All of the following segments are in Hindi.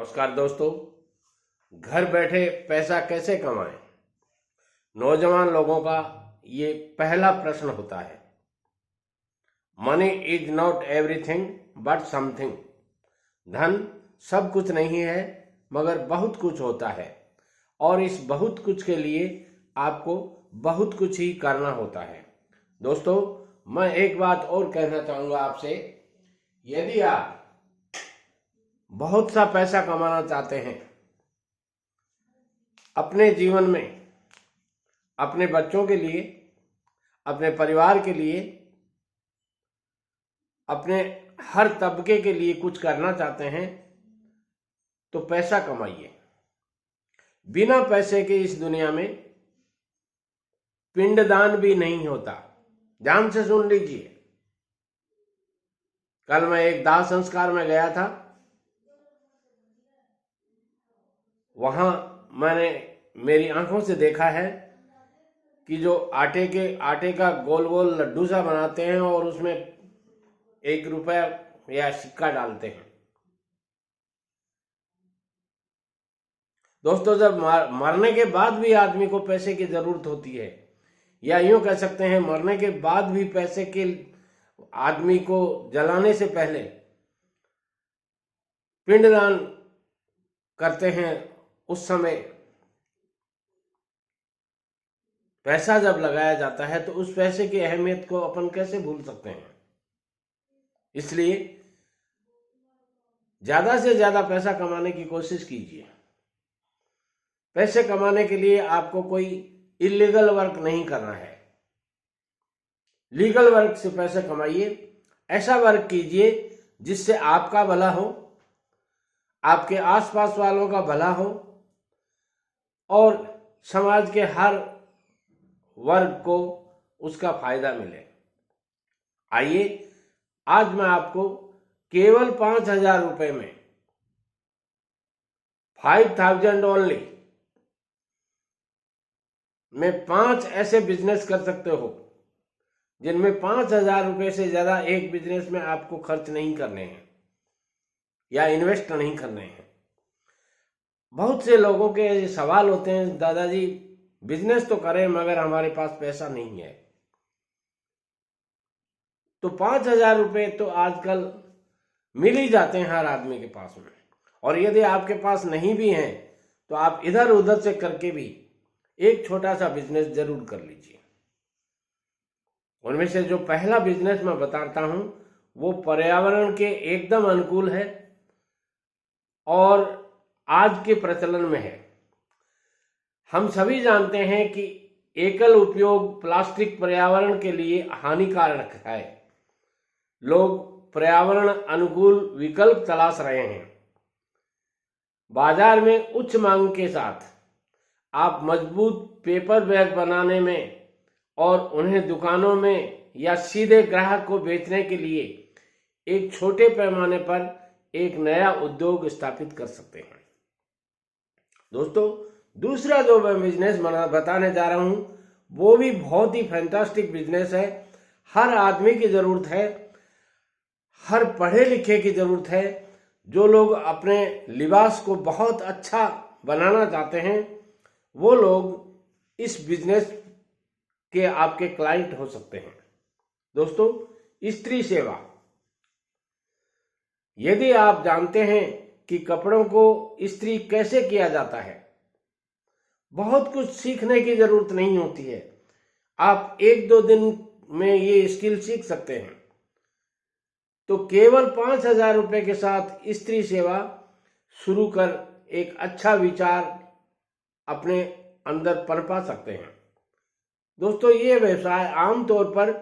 नमस्कार दोस्तों। घर बैठे पैसा कैसे कमाएं? नौजवान लोगों का ये पहला प्रश्न होता है। Money is not everything but something. धन सब कुछ नहीं है मगर बहुत कुछ होता है, और इस बहुत कुछ के लिए आपको बहुत कुछ ही करना होता है। दोस्तों, मैं एक बात और कहना चाहूँगा आपसे। यदि आप बहुत सा पैसा कमाना चाहते हैं अपने जीवन में, अपने बच्चों के लिए, अपने परिवार के लिए, अपने हर तबके के लिए कुछ करना चाहते हैं, तो पैसा कमाइए। बिना पैसे के इस दुनिया में पिंडदान भी नहीं होता। ध्यान से सुन लीजिए। कल मैं एक दाह संस्कार में गया था। वहां मैंने मेरी आंखों से देखा है कि जो आटे का गोल गोल लड्डू सा बनाते हैं और उसमें 1 रुपया या सिक्का डालते हैं। दोस्तों, जब मरने के बाद भी आदमी को पैसे की जरूरत होती है, या यूं कह सकते हैं मरने के बाद भी पैसे के आदमी को जलाने से पहले पिंडदान करते हैं, उस समय पैसा जब लगाया जाता है तो उस पैसे की अहमियत को अपन कैसे भूल सकते हैं। इसलिए ज्यादा से ज्यादा पैसा कमाने की कोशिश कीजिए। पैसे कमाने के लिए आपको कोई इलीगल वर्क नहीं करना है। लीगल वर्क से पैसे कमाइए। ऐसा वर्क कीजिए जिससे आपका भला हो, आपके आसपास वालों का भला हो, और समाज के हर वर्ग को उसका फायदा मिले। आइए, आज मैं आपको केवल 5,000 रुपए में 5,000 ओनली में 5 ऐसे बिजनेस कर सकते हो जिनमें 5,000 रुपए से ज्यादा एक बिजनेस में आपको खर्च नहीं करने हैं या इन्वेस्ट नहीं करने हैं। बहुत से लोगों के सवाल होते हैं, दादाजी बिजनेस तो करें मगर हमारे पास पैसा नहीं है। तो 5,000 रुपए तो आजकल मिल ही जाते हैं हर आदमी के पास में। और यदि आपके पास नहीं भी हैं तो आप इधर उधर से करके भी एक छोटा सा बिजनेस जरूर कर लीजिए। उनमें से जो पहला बिजनेस मैं बताता हूं वो पर्यावरण के एकदम अनुकूल है और आज के प्रचलन में है। हम सभी जानते हैं कि एकल उपयोग प्लास्टिक पर्यावरण के लिए हानिकारक है। लोग पर्यावरण अनुकूल विकल्प तलाश रहे हैं। बाजार में उच्च मांग के साथ आप मजबूत पेपर बैग बनाने में और उन्हें दुकानों में या सीधे ग्राहक को बेचने के लिए एक छोटे पैमाने पर एक नया उद्योग स्थापित कर सकते हैं। दोस्तों, दूसरा जो मैं बिजनेस बताने जा रहा हूं वो भी बहुत ही फैंटास्टिक बिजनेस है। हर आदमी की जरूरत है, हर पढ़े लिखे की जरूरत है। जो लोग अपने लिबास को बहुत अच्छा बनाना चाहते हैं वो लोग इस बिजनेस के आपके क्लाइंट हो सकते हैं। दोस्तों, स्त्री सेवा। यदि आप जानते हैं कि कपड़ों को इस्त्री कैसे किया जाता है, बहुत कुछ सीखने की जरूरत नहीं होती है। आप 1-2 दिन में ये स्किल सीख सकते हैं। तो केवल 5,000 रुपए के साथ स्त्री सेवा शुरू कर एक अच्छा विचार अपने अंदर पनपा सकते हैं। दोस्तों, ये व्यवसाय आमतौर पर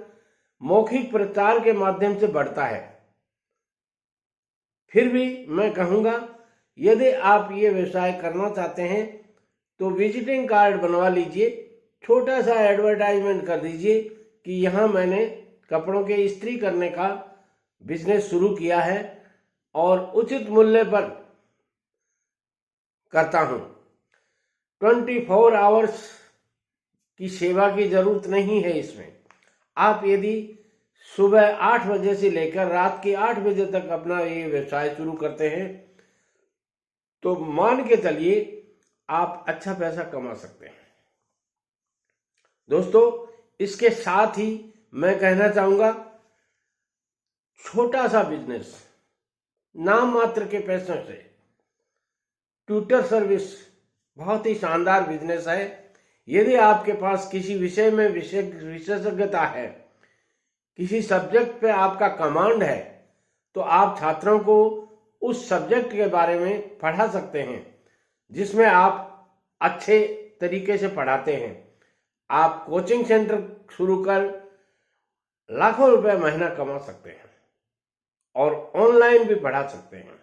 मौखिक प्रचार के माध्यम से बढ़ता है। फिर भी मैं कहूंगा, यदि आप ये व्यवसाय करना चाहते हैं तो विजिटिंग कार्ड बनवा लीजिए। छोटा सा एडवर्टाइजमेंट कर दीजिए कि यहाँ मैंने कपड़ों के इस्त्री करने का बिजनेस शुरू किया है और उचित मूल्य पर करता हूं। 24 आवर्स की सेवा की जरूरत नहीं है इसमें। आप यदि सुबह 8 बजे से लेकर रात के 8 बजे तक अपना ये व्यवसाय शुरू करते हैं तो मान के चलिए आप अच्छा पैसा कमा सकते हैं। दोस्तों, इसके साथ ही मैं कहना चाहूंगा, छोटा सा बिजनेस नाम मात्र के पैसों से, ट्यूटर सर्विस बहुत ही शानदार बिजनेस है। यदि आपके पास किसी विषय में विशेषज्ञता है, किसी सब्जेक्ट पे आपका कमांड है, तो आप छात्रों को उस सब्जेक्ट के बारे में पढ़ा सकते हैं जिसमें आप अच्छे तरीके से पढ़ाते हैं। आप कोचिंग सेंटर शुरू कर लाखों रुपए महीना कमा सकते हैं और ऑनलाइन भी पढ़ा सकते हैं।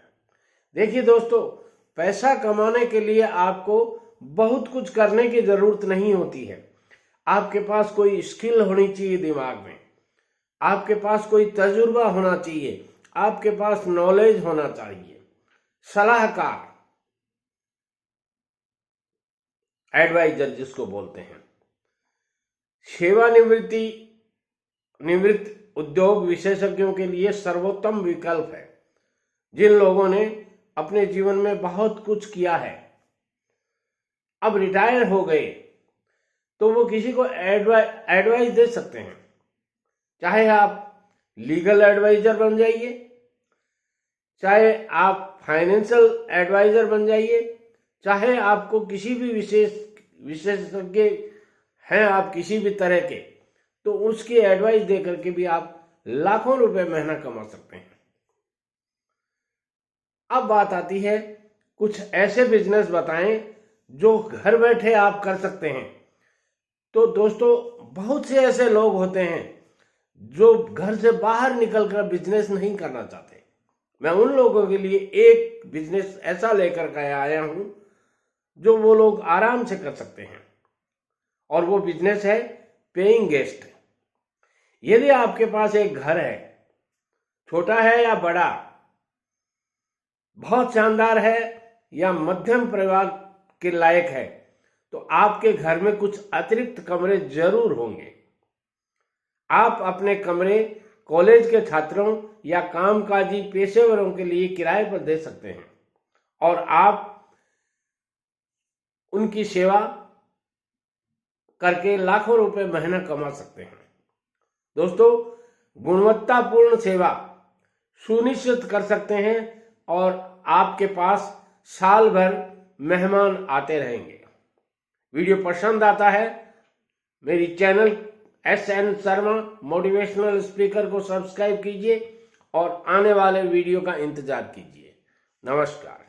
देखिए दोस्तों, पैसा कमाने के लिए आपको बहुत कुछ करने की जरूरत नहीं होती है। आपके पास कोई स्किल होनी चाहिए दिमाग में, आपके पास कोई तजुर्बा होना चाहिए, आपके पास नॉलेज होना चाहिए। सलाहकार, एडवाइजर जिसको बोलते हैं, निवृत्त उद्योग विशेषज्ञों के लिए सर्वोत्तम विकल्प है। जिन लोगों ने अपने जीवन में बहुत कुछ किया है, अब रिटायर हो गए, तो वो किसी को एडवाइस दे सकते हैं। चाहे आप लीगल एडवाइजर बन जाइए, चाहे आप फाइनेंशियल एडवाइजर बन जाइए, चाहे आपको किसी भी विशेषज्ञ हैं आप किसी भी तरह के, तो उसकी एडवाइस दे करके भी आप लाखों रुपए महीना कमा सकते हैं। अब बात आती है, कुछ ऐसे बिजनेस बताएं जो घर बैठे आप कर सकते हैं। तो दोस्तों, बहुत से ऐसे लोग होते हैं जो घर से बाहर निकलकर बिजनेस नहीं करना चाहते। मैं उन लोगों के लिए एक बिजनेस ऐसा लेकर के आया हूं जो वो लोग आराम से कर सकते हैं, और वो बिजनेस है पेइंग गेस्ट। यदि आपके पास एक घर है, छोटा है या बड़ा, बहुत शानदार है या मध्यम परिवार के लायक है, तो आपके घर में कुछ अतिरिक्त कमरे जरूर होंगे। आप अपने कमरे कॉलेज के छात्रों या कामकाजी पेशेवरों के लिए किराए पर दे सकते हैं और आप उनकी सेवा करके लाखों रुपए महीना कमा सकते हैं। दोस्तों, गुणवत्तापूर्ण सेवा सुनिश्चित कर सकते हैं और आपके पास साल भर मेहमान आते रहेंगे। वीडियो पसंद आता है, मेरी channel SN Sharma motivational speaker को सब्सक्राइब कीजिए और आने वाले वीडियो का इंतजार कीजिए। नमस्कार।